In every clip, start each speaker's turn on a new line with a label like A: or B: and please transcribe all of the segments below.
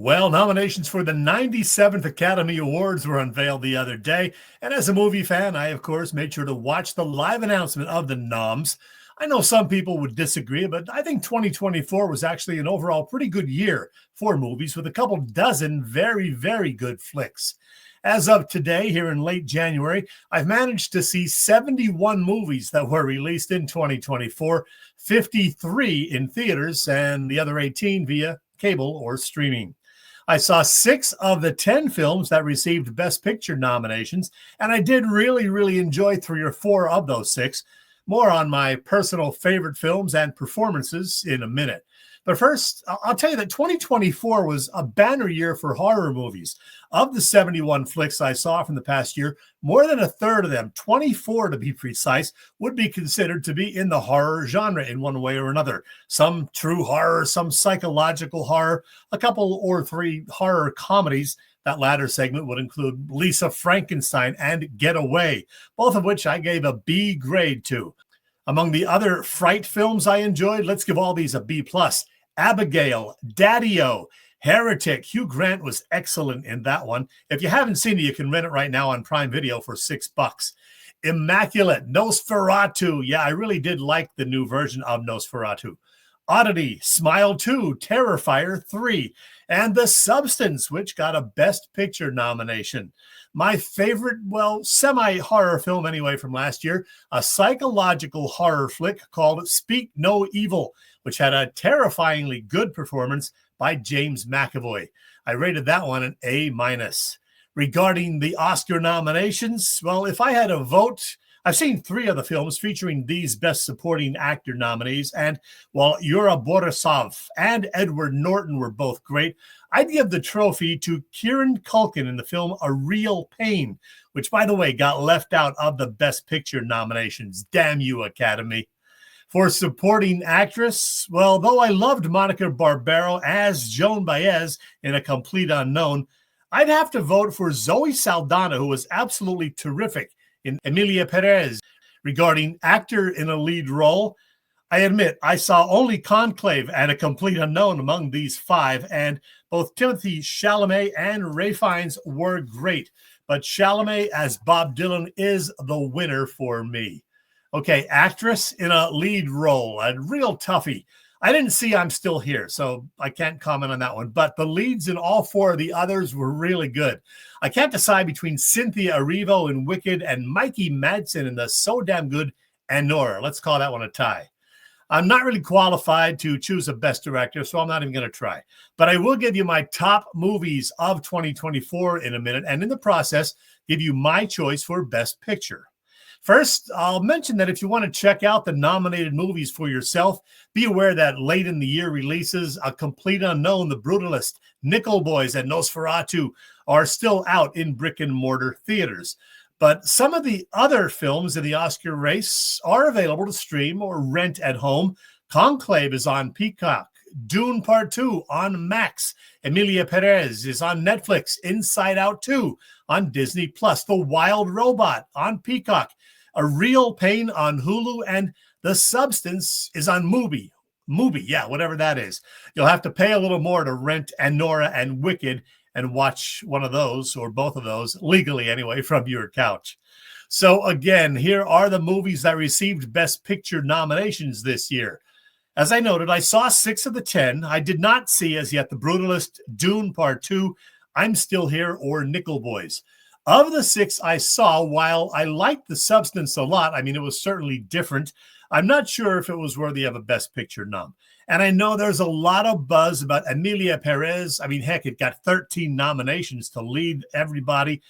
A: Well, nominations for the 97th Academy Awards were unveiled the other day. And as a movie fan, I, of course, made sure to watch the live announcement of the noms. I know some people would disagree, but I think 2024 was actually an overall pretty good year for movies with a couple dozen very, very good flicks. As of today, here in late January, I've managed to see 71 movies that were released in 2024, 53 in theaters, and the other 18 via cable or streaming. I saw 6 of the 10 films that received Best Picture nominations, and I did really enjoy 3 or 4 of those 6. More on my personal favorite films and performances in a minute. But first, I'll tell you that 2024 was a banner year for horror movies. Of the 71 flicks I saw from the past year, more than a third of them, 24 to be precise, would be considered to be in the horror genre in one way or another. Some true horror, some psychological horror, a couple or 3 horror comedies. That latter segment would include Lisa Frankenstein and Get Away, both of which I gave a B grade to. Among the other fright films I enjoyed, let's give all these a B+. Abigail, Daddy-O, Heretic. Hugh Grant was excellent in that one. If you haven't seen it, you can rent it right now on Prime Video for $6. Immaculate, Nosferatu. Yeah, I really did like the new version of Nosferatu. Oddity, Smile 2, Terrifier 3, and The Substance, which got a Best Picture nomination. My favorite, well, semi-horror film anyway from last year, a psychological horror flick called Speak No Evil, which had a terrifyingly good performance by James McAvoy. I rated that one an A-. Regarding the Oscar nominations, well, if I had a vote, I've seen 3 of the films featuring these Best Supporting Actor nominees, and while Yura Borisov and Edward Norton were both great, I'd give the trophy to Kieran Culkin in the film A Real Pain, which, by the way, got left out of the Best Picture nominations. Damn you, Academy. For Supporting Actress, well, though I loved Monica Barbaro as Joan Baez in A Complete Unknown, I'd have to vote for Zoe Saldana, who was absolutely terrific in Emilia Perez. Regarding actor in a lead role, I admit I saw only Conclave and A Complete Unknown among these 5, and both Timothée Chalamet and Ralph Fiennes were great, but Chalamet as Bob Dylan is the winner for me. Okay, actress in a lead role, a real toughie. I didn't see I'm Still Here, so I can't comment on that one. But the leads in all 4 of the others were really good. I can't decide between Cynthia Erivo in Wicked and Mikey Madsen in the so damn good Anora. Let's call that one a tie. I'm not really qualified to choose a Best Director, so I'm not even going to try. But I will give you my top movies of 2024 in a minute, and in the process, give you my choice for Best Picture. First, I'll mention that if you want to check out the nominated movies for yourself, be aware that late in the year releases A Complete Unknown, The Brutalist, Nickel Boys, and Nosferatu are still out in brick-and-mortar theaters. But some of the other films in the Oscar race are available to stream or rent at home. Conclave is on Peacock. Dune Part 2 on Max. Emilia Perez is on Netflix. Inside Out 2 on Disney+. The Wild Robot on Peacock. A Real Pain on Hulu. And The Substance is on Mubi. Yeah, whatever that is. You'll have to pay a little more to rent Anora and Wicked and watch one of those, or both of those, legally anyway, from your couch. So again, here are the movies that received Best Picture nominations this year. As I noted, I saw 6 of the 10. I did not see as yet The Brutalist, Dune Part 2, I'm Still Here, or Nickel Boys. Of the 6 I saw, while I liked The Substance a lot, I mean, it was certainly different, I'm not sure if it was worthy of a Best Picture nom. And I know there's a lot of buzz about Emilia Perez. I mean, heck, it got 13 nominations to lead everybody.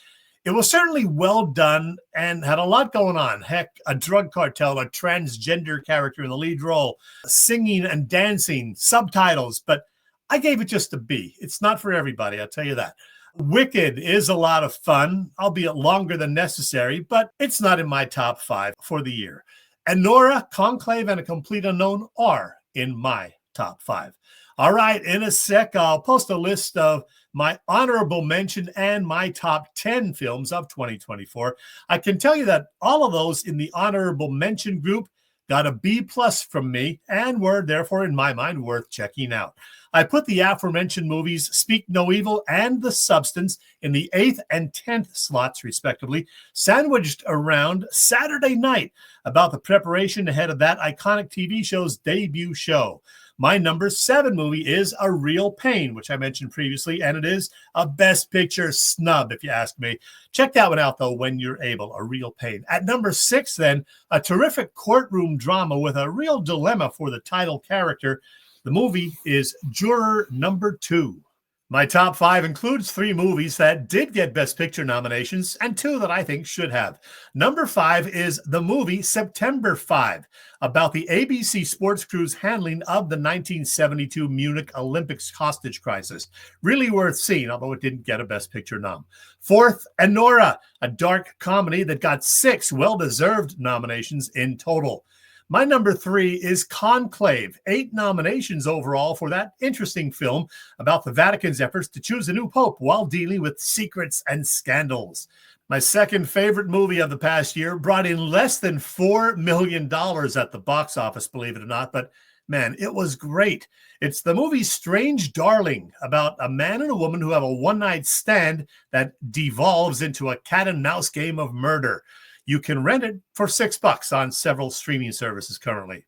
A: It was certainly well done and had a lot going on. Heck, a drug cartel, a transgender character in the lead role, singing and dancing, subtitles, but I gave it just a B. It's not for everybody, I'll tell you that. Wicked is a lot of fun, albeit longer than necessary, but it's not in my top 5 for the year. Anora, Conclave, and A Complete Unknown are in my top 5. All right, in a sec, I'll post a list of my honorable mention and my top 10 films of 2024. I can tell you that all of those in the honorable mention group got a B plus from me and were therefore, in my mind, worth checking out. I put the aforementioned movies Speak No Evil and The Substance in the 8th and 10th slots, respectively, sandwiched around Saturday night about the preparation ahead of that iconic TV show's debut show. My number 7 movie is A Real Pain, which I mentioned previously, and it is a Best Picture snub, if you ask me. Check that one out, though, when you're able. A Real Pain. At number 6, then, a terrific courtroom drama with a real dilemma for the title character. The movie is Juror Number 2. My top 5 includes 3 movies that did get Best Picture nominations and 2 that I think should have. Number 5 is the movie September 5, about the ABC sports crew's handling of the 1972 Munich Olympics hostage crisis. Really worth seeing, although it didn't get a Best Picture nom. 4th, Enora, a dark comedy that got 6 well-deserved nominations in total. My number 3 is Conclave, 8 nominations overall for that interesting film about the Vatican's efforts to choose a new pope while dealing with secrets and scandals. My second favorite movie of the past year brought in less than $4 million at the box office, believe it or not, but man, it was great. It's the movie Strange Darling, about a man and a woman who have a one-night stand that devolves into a cat and mouse game of murder. You can rent it for $6 on several streaming services currently.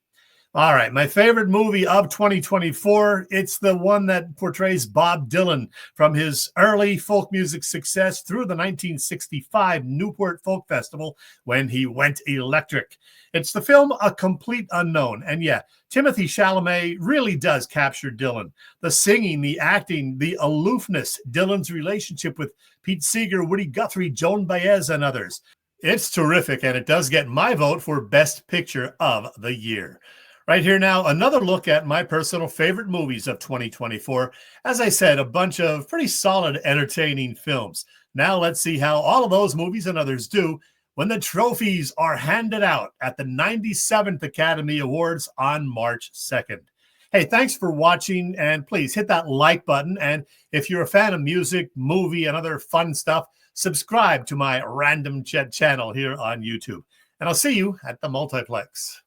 A: All right, my favorite movie of 2024, it's the one that portrays Bob Dylan from his early folk music success through the 1965 Newport Folk Festival when he went electric. It's the film A Complete Unknown. And yeah, Timothée Chalamet really does capture Dylan. The singing, the acting, the aloofness, Dylan's relationship with Pete Seeger, Woody Guthrie, Joan Baez, and others. It's terrific, and it does get my vote for Best Picture of the Year. Right here now, another look at my personal favorite movies of 2024. As I said, a bunch of pretty solid, entertaining films. Now let's see how all of those movies and others do when the trophies are handed out at the 97th Academy Awards on March 2nd. Hey, thanks for watching, and please hit that like button. And if you're a fan of music, movie, and other fun stuff, subscribe to my Random Chet channel here on YouTube. And I'll see you at the multiplex.